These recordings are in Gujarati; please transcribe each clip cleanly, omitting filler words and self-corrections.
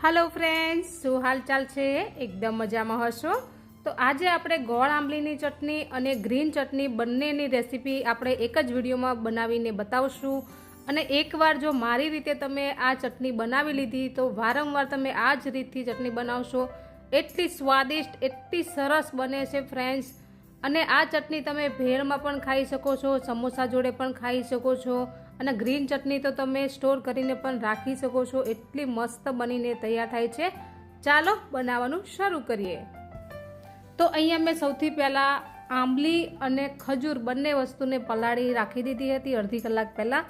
हेलो फ्रेंड्स, શું હાલચાલ છે? એકદમ મજામાં હશો? તો આજે આપણે ગોળ આંબલીની ચટણી અને ગ્રીન ચટણી બંનેની રેસીપી આપણે એક જ વિડીયોમાં બનાવીને બતાવશું। અને એકવાર જો મારી રીતે તમે આ ચટણી બનાવી લીધી તો વારંવાર તમે આ જ રીતથી ચટણી બનાવશો। એટલી સ્વાદિષ્ટ, એટલી સરસ બને છે ફ્રેન્ડ્સ। અને આ ચટણી તમે ભેળમાં પણ ખાઈ શકો છો, સમોસા જોડે પણ ખાઈ શકો છો, અને ગ્રીન ચટણી તો તમે સ્ટોર કરીને પણ રાખી શકો છો। એટલી મસ્ત બનીને તૈયાર થાય છે। ચાલો બનાવવાનું શરૂ કરીએ। તો અહીંયા મેં સૌથી પહેલાં આંબલી અને ખજૂર બંને વસ્તુને પલાળી રાખી દીધી હતી અડધી કલાક પહેલાં।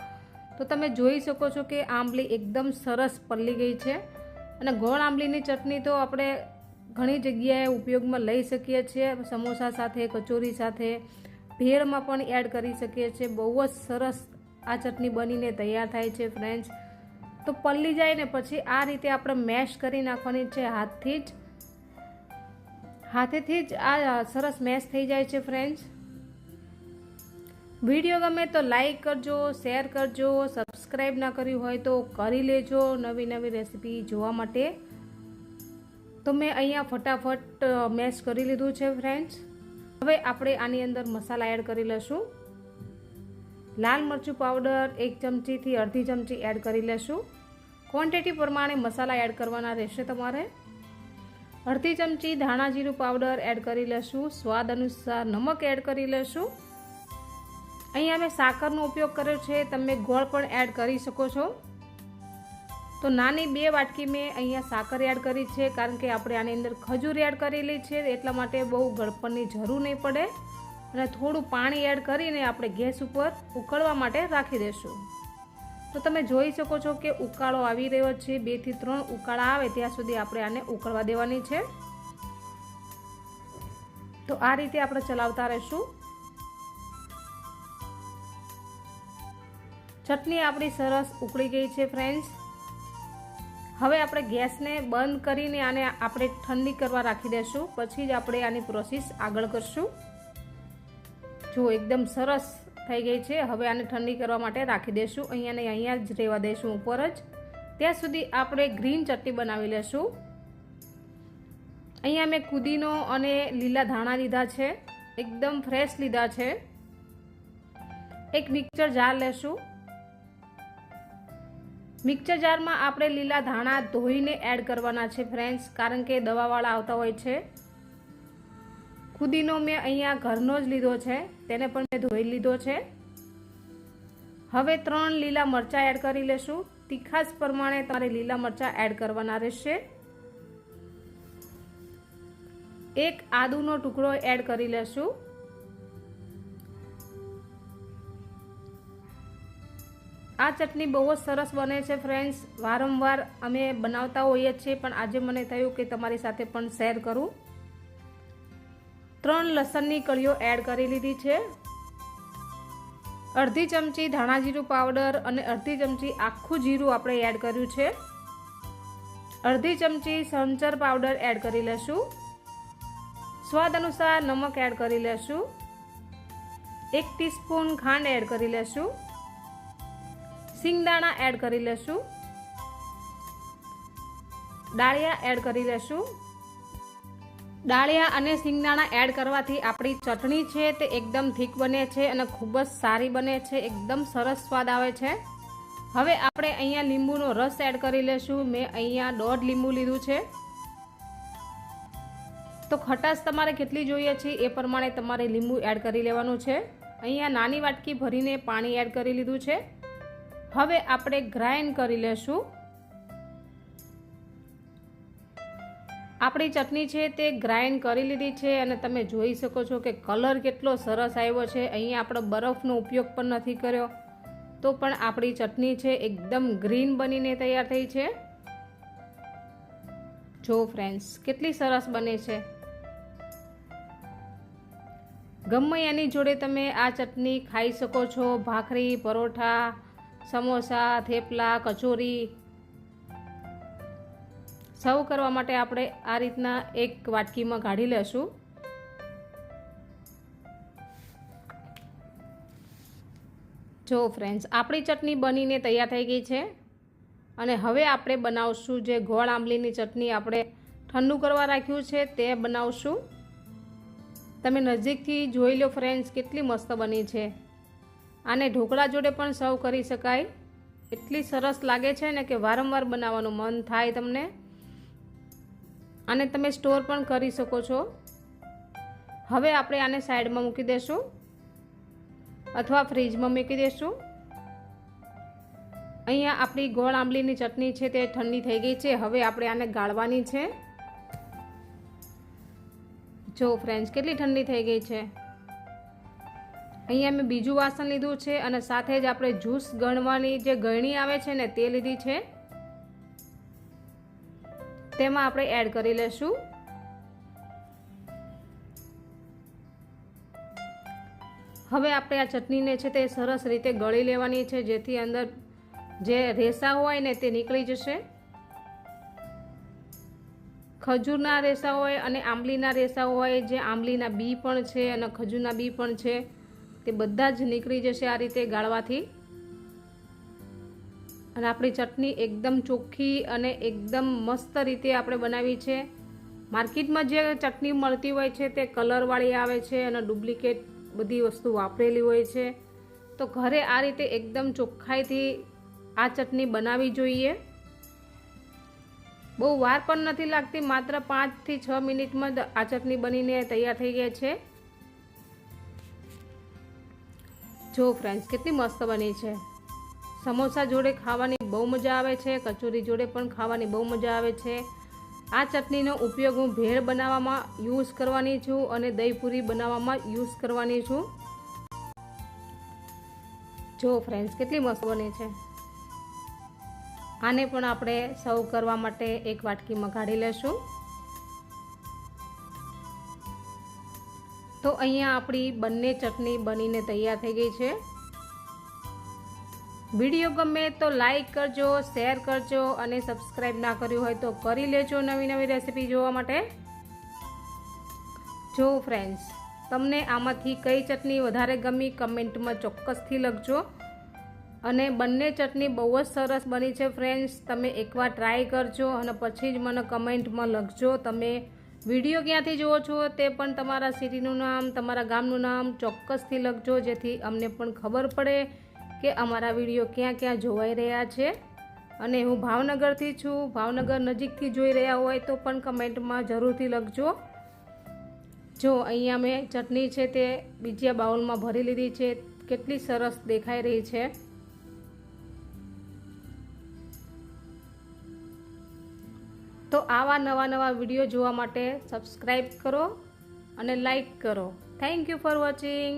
તો તમે જોઈ શકો છો કે આંબલી એકદમ સરસ પલળી ગઈ છે। અને ગોળ આંબલીની ચટણી તો આપણે ઘણી જગ્યાએ ઉપયોગમાં લઈ શકીએ છીએ, સમોસા સાથે, કચોરી સાથે, ભેળમાં પણ એડ કરી શકીએ છીએ। બહુ જ સરસ આ ચટણી બનીને તૈયાર થાય છે ફ્રેન્ડ્સ। તો પલળી જાય ને પછી આ રીતે આપણે મેશ કરી નાખવાની છે હાથેથી જ આ સરસ મેશ થઈ જાય છે ફ્રેન્ડ્સ। વિડીયો ગમે તો લાઈક કરજો, શેર કરજો, સબસ્ક્રાઈબ ના કર્યું હોય તો કરી લેજો નવી નવી રેસીપી જોવા માટે। તો મેં અહીંયા ફટાફટ મેશ કરી લીધું છે ફ્રેન્ડ્સ। હવે આપણે આની અંદર મસાલા એડ કરી લઈશું। લાલ મરચું પાવડર 1 ચમચીથી અડધી ચમચી એડ કરી લેશું। ક્વોન્ટિટી પ્રમાણે મસાલા એડ કરવાના રહેશે તમારે। અડધી ચમચી ધાણા જીરું પાવડર એડ કરી લેશું। સ્વાદ અનુસાર નમક એડ કરી લેશું। અહીંયા મેં સાકરનો ઉપયોગ કર્યો છે, તમે ગોળ પણ એડ કરી શકો છો। તો નાની 2 વાટકી મેં અહીંયા સાકર એડ કરી છે, કારણ કે આપણે આની અંદર ખજૂર એડ કરેલી છે, એટલા માટે બહુ ગળપણની જરૂર નહીં પડે। અને થોડું પાણી એડ કરીને આપણે ગેસ ઉપર ઉકળવા માટે રાખી દઈશું। તો તમે જોઈ શકો છો કે ઉકાળો આવી રહ્યો છે। 2 થી 3 ઉકાળા આવે ત્યાં સુધી આપણે આને ઉકળવા દેવાની છે। તો આ રીતે આપણે ચલાવતા રહીશું। ચટણી આપણી સરસ ઉકળી ગઈ છે ફ્રેન્ડ્સ। હવે આપણે ગેસને બંધ કરીને આને આપણે ઠંડી કરવા રાખી દઈશું, પછી જ આપણે આની પ્રોસેસ આગળ કરશું। જો એકદમ સરસ થઈ ગઈ છે। હવે આને ઠંડી કરવા માટે રાખી દઈશું, અહીંયા જ રહેવા દઈશું ઉપર જ। ત્યાં સુધી આપણે ગ્રીન ચટણી બનાવી લેશું। અહીંયા મેં કુદીનો અને લીલા ધાણા લીધા છે, એકદમ ફ્રેશ લીધા છે। એક મિક્સર જાર લેશું। મિક્સર જારમાં આપણે લીલા ધાણા ધોઈને એડ કરવાના છે ફ્રેન્ડ્સ, કારણ કે દવાવાળા આવતા હોય છે। કુદીનો મેં અહીંયા ઘરનો જ લીધો છે, તેને પણ મેં ધોઈ લીધો છે। હવે 3 લીલા મરચાં એડ કરી લેશું। તીખાસ પ્રમાણે તમારે લીલા મરચાં એડ કરવાના રહેશે। 1 આદુનો ટુકડો એડ કરી લેશું। આ ચટણી બહુ જ સરસ બને છે ફ્રેન્ડ્સ। વારંવાર અમે બનાવતા હોઈએ છીએ, પણ આજે મને થયું કે તમારી સાથે પણ શેર કરું। 3 લસણની કળીઓ એડ કરી લીધી છે। અડધી ચમચી ધાણા જીરું પાવડર અને અડધી ચમચી આખું જીરું આપણે એડ કર્યું છે। અડધી ચમચી સંચર પાવડર એડ કરી લેશું। સ્વાદ અનુસાર નમક એડ કરી લેશું। 1 ટીસ્પૂન ખાંડ એડ કરી લેશું। સિંગદાણા એડ કરી લેશું। ડાળિયા એડ કરી લેશું। ડાળિયા અને સિંગદાણા એડ કરવાથી આપણી ચટણી છે તે એકદમ થીક બને છે અને ખૂબ જ સારી બને છે, એકદમ સરસ સ્વાદ આવે છે। હવે આપણે અહીંયા લીંબુનો રસ એડ કરી લેશું। મેં અહીંયા 1.5 લીંબુ લીધું છે। તો ખટાશ તમારે કેટલી જોઈએ છે એ પ્રમાણે તમારે લીંબુ એડ કરી લેવાનું છે। અહીંયા નાની વાટકી ભરીને પાણી એડ કરી લીધું છે। હવે આપણે ગ્રાઇન્ડ કરી લેશું। આપણી ચટણી છે તે ગ્રાઇન્ડ કરી લીધી છે, અને તમે જોઈ શકો છો કે કલર કેટલો સરસ આવ્યો છે। અહીંયા આપણે બરફનો ઉપયોગ પણ નથી કર્યો, તો પણ આપણી ચટણી છે એકદમ ગ્રીન બનીને તૈયાર થઈ છે। જો ફ્રેન્ડ્સ કેટલી સરસ બને છે। ગમે એની જોડે તમે આ ચટણી ખાઈ શકો છો, ભાખરી, પરોઠા, સમોસા, થેપલા, કચોરી। સર્વ કરવા માટે આપણે આ રીતના એક વાટકીમાં કાઢી લેશું। જો ફ્રેન્ડ્સ આપણી ચટણી બનીને તૈયાર થઈ ગઈ છે। અને હવે આપણે બનાવશું જે ગોળ આંબલીની ચટણી આપણે ઠંડુ કરવા રાખ્યું છે તે બનાવશું। તમે નજીકથી જોઈ લો ફ્રેન્ડ્સ, કેટલી મસ્ત બની છે। આને ઢોકળા જોડે પણ સર્વ કરી શકાય, એટલી સરસ લાગે છે ને કે વારંવાર બનાવવાનું મન થાય તમને। આને તમે સ્ટોર પણ કરી શકો છો। હવે આપણે આને સાઈડમાં મૂકી દઈશું અથવા ફ્રીજમાં મૂકી દઈશું। અહીંયા આપણી ગોળ આંબલીની ચટણી છે તે ઠંડી થઈ ગઈ છે। હવે આપણે આને ગાળવાની છે। જો ફ્રેન્ડ્સ, કેટલી ઠંડી થઈ ગઈ છે। અહીંયા મેં બીજું વાસણ લીધું છે અને સાથે જ આપણે જ્યુસ ગળવાની જે ગળણી આવે છે ને તે લીધી છે, તેમાં આપણે એડ કરી લેશું। હવે આપણે આ ચટણીને છે તે સરસ રીતે ગળી લેવાની છે, જેથી અંદર જે રેસા હોય ને તે નીકળી જશે। ખજૂરના રેસા હોય અને આંબલીના રેસા હોય, જે આંબલીના બી પણ છે અને ખજૂરના બી પણ છે, તે બધા જ નીકળી જશે આ રીતે ગાળવાથી। અને આપણી ચટણી એકદમ ચોખ્ખી અને એકદમ મસ્ત રીતે આપણે બનાવી છે। માર્કેટમાં જે ચટણી મળતી હોય છે તે કલરવાળી આવે છે અને ડુપ્લિકેટ બધી વસ્તુ વાપરેલી હોય છે, તો ઘરે આ રીતે એકદમ ચોખ્ખાઈથી આ ચટણી બનાવવી જોઈએ। બહુ વાર પણ નથી લાગતી, માત્ર 5 થી 6 મિનિટમાં જ આ ચટણી બનીને તૈયાર થઈ ગઈ છે। જો ફ્રેન્ડ્સ, કેટલી મસ્ત બની છે। સમોસા જોડે ખાવાની બહુ મજા આવે છે, કચોરી જોડે પણ ખાવાની બહુ મજા આવે છે। આ ચટણીનો ઉપયોગ હું ભેળ બનાવવામાં યુઝ કરવાની છું અને દહીંપૂરી બનાવવામાં યુઝ કરવાની છું। જો ફ્રેન્ડ્સ, કેટલી મસ્ત બની છે। આને પણ આપણે સર્વ કરવા માટે એક વાટકીમાં કાઢી લેશું। તો અહીંયા આપણી બંને ચટણી બનીને તૈયાર થઈ ગઈ છે। વિડીયો ગમે તો લાઈક કરજો, શેર કરજો અને સબસ્ક્રાઈબ ના કર્યું હોય તો કરી લેજો નવી નવી રેસીપી જોવા માટે। જો ફ્રેન્ડ્સ, તમને આમાંથી કઈ ચટણી વધારે ગમી કમેન્ટમાં ચોક્કસથી લખજો। અને બંને ચટણી બહુ જ સરસ બની છે ફ્રેન્ડ્સ, તમે એકવાર ટ્રાય કરજો અને પછી જ મને કમેન્ટમાં લખજો તમે વિડીયો ક્યાંથી જુઓ છો તે પણ, તમારા સિટીનું નામ, તમારા ગામનું નામ ચોક્કસથી લખજો, જેથી અમને પણ ખબર પડે કે અમારા વિડીયો ક્યાં ક્યાં જોવાઈ રહ્યા છે। અને હું ભાવનગરથી છું, ભાવનગર નજીકથી જોઈ રહ્યા હોય તો પણ કમેન્ટમાં જરૂરથી લખજો। જો અહીંયા મેં ચટણી છે તે બીજા બાઉલમાં ભરી લીધી છે, કેટલી સરસ દેખાઈ રહી છે। તો આવા નવા વિડીયો જોવા માટે સબસ્ક્રાઈબ કરો અને લાઈક કરો। Thank you for watching.